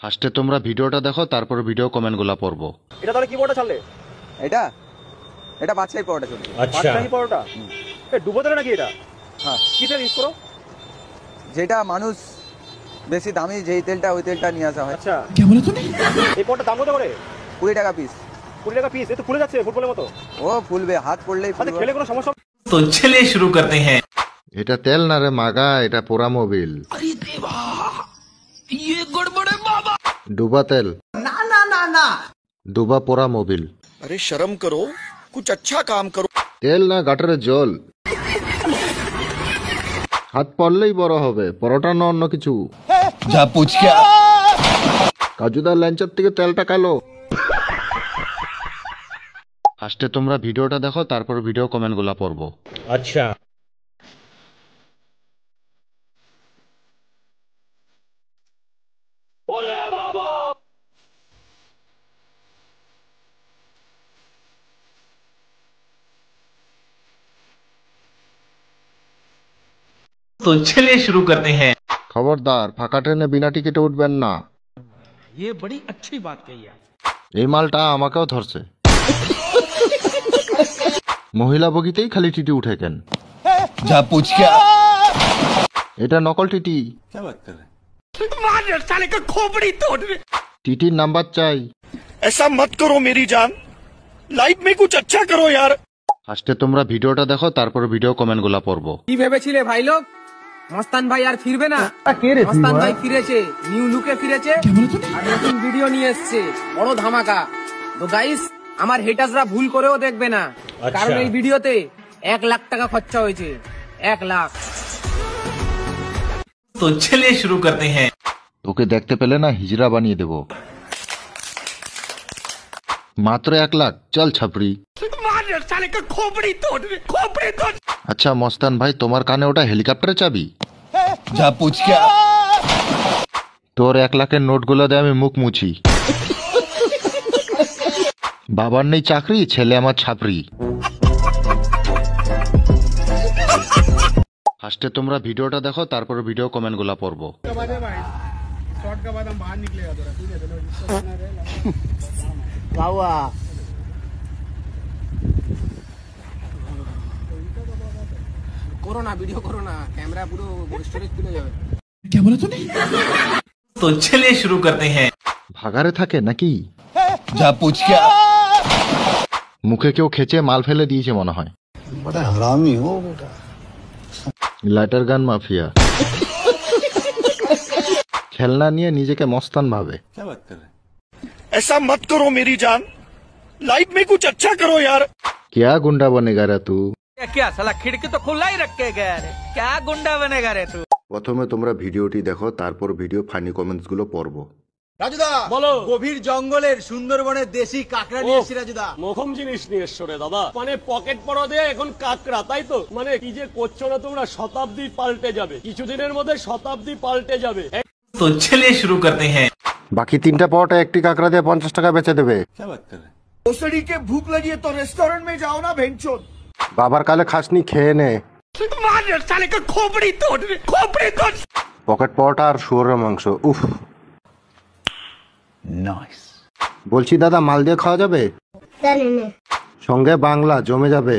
ফার্স্টে তোমরা ভিডিওটা দেখো, তারপর ভিডিও কমেন্টগুলো পড়বো। এটা তাহলে কি পরোটা ছাড়লে? এটা এটা বাদশাহী পরোটা চলছে। আচ্ছা, বাদশাহী পরোটা ডুবো তেলে নাকি এটা? হ্যাঁ, কি তেল ইউজ করো? যেটা মানুষ বেশি দামি যেই তেলটা ওই তেলটা নিয়ে আসা হয়। আচ্ছা, এই পরোটা দাম কত করে? 20 টাকা পিস। 20 টাকা পিস? এ তো ফুলে যাচ্ছে ফুটবলের মতো। ও ফুলবে, হাত পড়লেই আচ্ছা, ফুলবে। খেলে কোনো সমস্যা? तो चलिए शुरू करते हैं। এটা তেল না রে মাগা, এটা পোড়া মোবিল। ডুবা তেল না না না না, ডুবা পোড়া মোবিল। अरे शर्म करो, कुछ अच्छा काम करो। তেল না গাটারের জল। হাত পড়লেই বড় হবে, পরোটা না অন্য কিছু। जा पूछ क्या? কাজুদার ল্যাঞ্চার থেকে তেলটা কালো। ফার্স্টে তোমরা ভিডিওটা দেখো, তারপর ভিডিও কমেন্টগুলো পড়বো। अच्छा, तो चलिए शुरू करते हैं। খবরদার, ফাঁকা ট্রেনে বিনা টিকিটে উঠবেন না। ये बड़ी अच्छी बात कही है। এই মালটা আমাকেও ধরছে। মহিলা বগিতেই খালি টিটি উঠে কেন? जा पूछ क्या? এটা নকল টিটি। টিটির নাম্বার চাই। ऐसा मत करो मेरी जान, लाइफ में कुछ अच्छा करो यार। ফার্স্টে তোমরা ভিডিওটা দেখো, তারপর ভিডিও কমেন্টগুলো পড়বো। কি ভেবেছিলে ভাই লোক, মস্তান ভাই আর ফিরবে না? মস্তান ভাই ফিরেছে, নিউ লুকে ফিরেছে আর নতুন ভিডিও নিয়ে এসেছে, বড় ধামাকা। তো গাইস, আমার হেটার্সরা ভুল করেও দেখবে না, কারণ এই ভিডিওতে 1 লাখ টাকা খরচা হয়েছে। 1 লাখ। तो चलिए शुरू करते हैं। তোকে দেখতে পেলে না হিজড়া বানিয়ে দেব। মাত্র 1 লাখ, চল ছাপড়ি। আচ্ছা মস্তান ভাই, তোমার কানে ওটা হেলিকপ্টারের চাবি? जा पूछ क्या? তোর 1 লাখের নোটগুলো দিয়ে আমি মুখ মুছি। বাবার নেই চাকরি, ছেলে আমার ছাপড়ি। ফার্স্টে তোমরা ভিডিওটা দেখো, তারপর ভিডিও কমেন্টগুলো পড়বো। করো না, ভিডিও করো না, ক্যামেরা পুরো স্টোরেজ তুলে যাবে। तो चलिए शुरू करते हैं। ভাগারে থাকে নাকি? जा पूछ क्या? মুখে কেউ খেচে মাল ফেলে দিয়েছে মনে হয়। बड़ा हरामी हो बेटा। লাইটার গান মাফিয়া। খেলনা নিয়ে নিজেকে মস্তান ভাবে। ऐसा मत करो मेरी जान, लाइफ में कुछ अच्छा करो यार। क्या गुंडा बनेगा रे तू? क्या साला खिड़की तो खुला ही रख के गया रे, क्या गुंडा बनेगा रे तू? প্রথমে তোমরা ভিডিওটি দেখো, তারপর ভিডিও ফানি কমেন্টস গুলো পড়বো। রাজুদা বলো, গভীর জঙ্গলের সুন্দরবনের দেশি কাকড়া নিয়ে এসেছি রাজুদা। মোখম জিনিস নিয়ে এসছো রে দাদা, মানে পকেট পড়া দিয়ে এখন কাকড়া, তাই তো? মানে কি যে করছো না তোমরা, শতাব্দী পাল্টে যাবে, কিছুদিনের মধ্যে শতাব্দী পাল্টে যাবে। तो चलिए शुरू करते हैं। বাকি 3টা পরোটা একটি কাকড়া দিয়ে 50 টাকা বেচে দেবে। ओसड़ी के भूख लगी है तो रेस्टोरेंट में जाओ ना भेंचोद। বাবার কালে খাসনি, খেয়ে নে। পকেট পরোটা আর শুয়োরের মাংস, উফ। नाइस। বলছি দাদা, মাল দিয়ে খাওয়া যাবে? সঙ্গে বাংলা জমে যাবে।